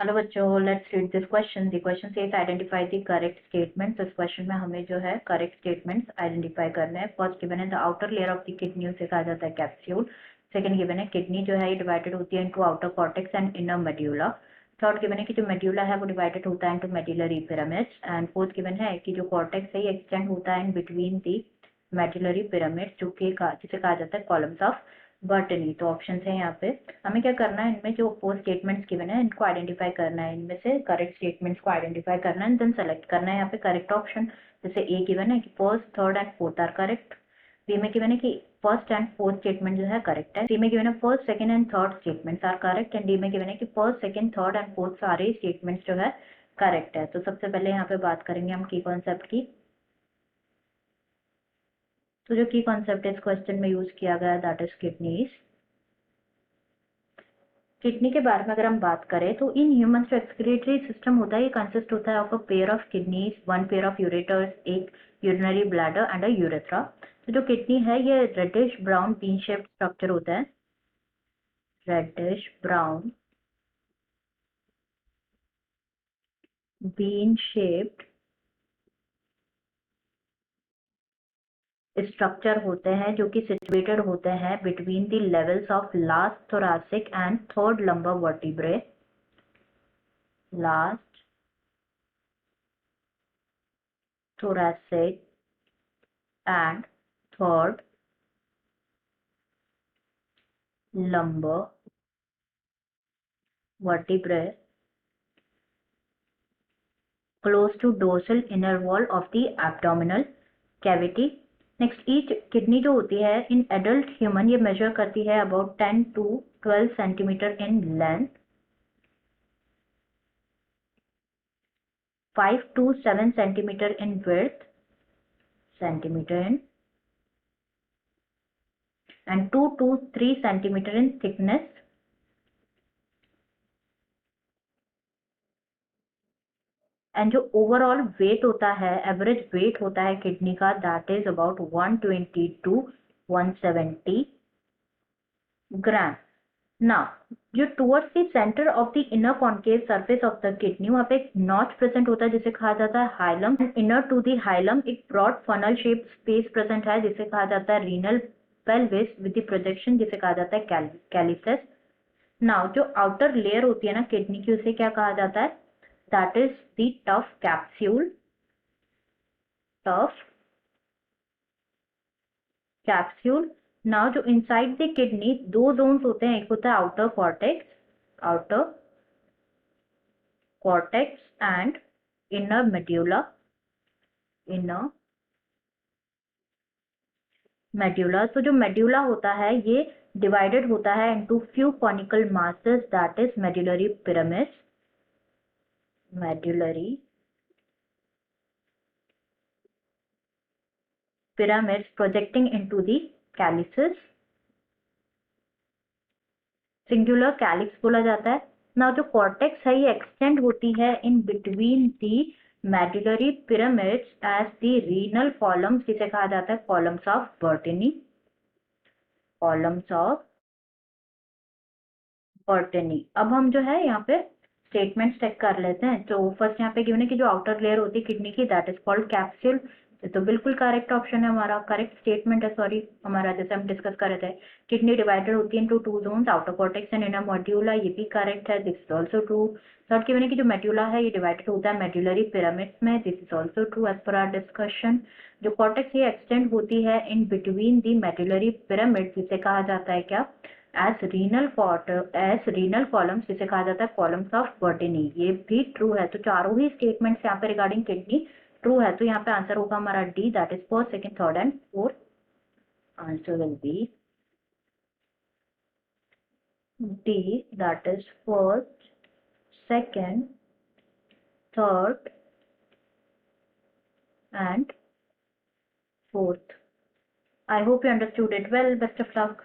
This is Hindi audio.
हेलो बच्चों, let's read this question. The question says identify the correct statements. इस क्वेश्चन में हमें जो है करेक्ट स्टेटमेंट्स आइडेंटिफाई करने हैं। फर्स्ट गिवन है the outer layer of the kidney, उसे कहा जाता है कैप्सूल। सेकंड गिवन है किडनी जो है ये डिवाइडेड होती है into outer cortex and inner medulla. Third given है कि जो मेड्यूला है वो डिवाइडेड होता है into medullary pyramids. And fourth given है कि जो कॉर्टेक्स है ये एक्सटेंड होता है in between the medullary pyramids, जिसे कहा जाता है कॉलम्स ऑफ बर्टनी। तो ऑप्शन है यहाँ पे। हमें क्या करना है, इनमें जो फोर स्टेटमेंट्स गिवन है इनको आइडेंटिफाई करना है, इनमें से करेक्ट स्टेटमेंट्स को आइडेंटिफाई करना है, देन सेलेक्ट करना है यहाँ पे करेक्ट ऑप्शन। जैसे ए गिवन है कि first, third and fourth are correct. B में गिवन है कि फर्स्ट एंड फोर्थ स्टेटमेंट जो है करेक्ट है। सी में गिवन है first, second and third statements are correct. And D में गिवन है कि first, second, third and fourth सारे स्टेटमेंट्स जो है करेक्ट है। तो सबसे पहले यहाँ पे बात करेंगे हम की कॉन्सेप्ट की। तो जो की कॉन्सेप्ट इस क्वेश्चन में यूज किया गया दैट इज किडनीज। किडनी के बारे में अगर हम बात करें तो इन ह्यूमंस जो एक्सक्रीटरी सिस्टम होता है ये कंसिस्ट होता है of a pair of kidneys, one pair of ureters, एक urinary bladder and a urethra. तो जो किडनी है ये reddish brown bean shaped structure होता है, reddish brown bean shaped structure होते हैं जो कि सिचुएटेड होते हैं between the levels of last thoracic and third lumbar vertebrae. Last thoracic and third lumbar vertebrae close to dorsal inner wall of the abdominal cavity. Next each kidney जो होती है इन एडल्ट ह्यूमन ये मेजर करती है about 10 to 12 centimetre in length, 5 to 7 centimetre in width, centimetre in, and 2 to 3 centimetre in thickness. And जो ओवरऑल वेट होता है, एवरेज वेट होता है किडनी का that is about 120 to 170 gram. Now जो towards the centre of the inner concave surface of the kidney वहाँ पे एक नॉच प्रेजेंट होता है जिसे कहा जाता है hilum. Inner to the hilum एक broad funnel shape space present है जिसे कहा जाता है renal pelvis with the projection जिसे कहा जाता है कैलिसेस। नाउ जो आउटर लेयर होती है ना किडनी की उसे क्या कहा जाता है, that is the tough capsule, tough capsule। now जो inside the kidney दो zones होते हैं, एक होता है outer cortex and inner medulla, inner medulla। तो जो medulla होता है ये divided होता है into few conical masses that is medullary pyramids, medullary pyramids projecting into the calyces, singular calyx बोला जाता है। ना जो कॉर्टेक्स है ये एक्सटेंड होती है in between the medullary pyramids as the renal columns जिसे कहा जाता है columns of Bertini, columns of Bertini. अब हम जो है यहाँ पे स्टेटमेंट चेक कर लेते हैं। तो फर्स्ट यहाँ पे गिवन है कि जो आउटर लेयर होती है किडनी की दैट इज कॉल्ड कैप्सूल। तो बिल्कुल करेक्ट ऑप्शन है हमारा, करेक्ट स्टेटमेंट है सॉरी हमारा, जैसे हम डिस्कस कर रहे थे। किडनी डिवाइडेड होती है into two zones, outer cortex and inner medulla, ये भी करेक्ट है, this is also true. Third given है कि जो मेड्यूला है ये डिवाइडेड होता है मेड्यूलरी पिरामिड्स में, this is also true as per our discussion. जो कॉर्टेक्स ये एक्सटेंड होती है in between the medullary pyramid जिसे कहा जाता है क्या, एज रीनल कॉलम्स जिसे कहा जाता है कॉलम्स ऑफ बर्टनी, ये भी ट्रू है। तो चारों ही स्टेटमेंट्स यहाँ पे रिगार्डिंग किडनी ट्रू है। तो यहाँ पे आंसर होगा हमारा D that is first, second, third and fourth. Answer will be D that is first, second, third and fourth. I hope you understood it well. Best of luck.